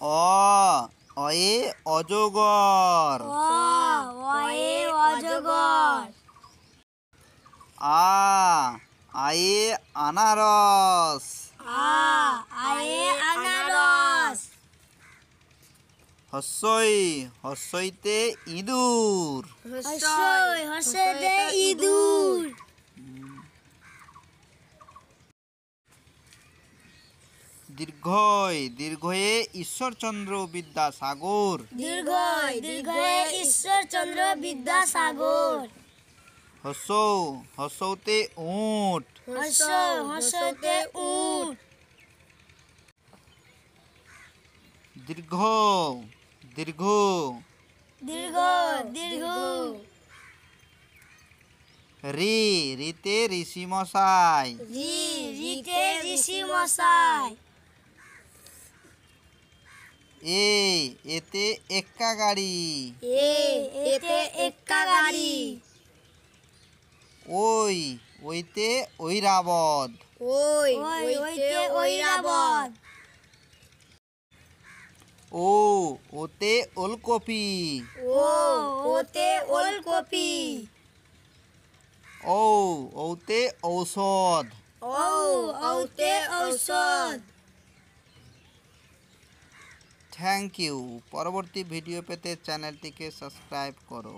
অয়ে অজগর। অয়ে অজগর। আয়ে আনারস। আয়ে আনারস। হস্যইতে ইঁদুর। হস্যইতে ইঁদুর। দীর্ঘয়ে ঈশ্বরচন্দ্র বিদ্যাসাগর। দীর্ঘয়ে ঈশ্বরচন্দ্র বিদ্যাসাগর। হসৌতে উট। হসৌতে উট। দীর্ঘ রিতে ঋষি মশাই। রিতে ঋষি মশাই। এতে এক্কা গাড়ি। এতে এক্কা গাড়ি। ওইতে ঐরাবত। ওইতে ঐরাবত। ওতে ওলকপি। ওতে ওলকপি। ওতে ঔষধ। ওতে ঔষধ। Thank you. পরবর্তী ভিডিও পেতে চ্যানেলটিকে সাবস্ক্রাইব করো।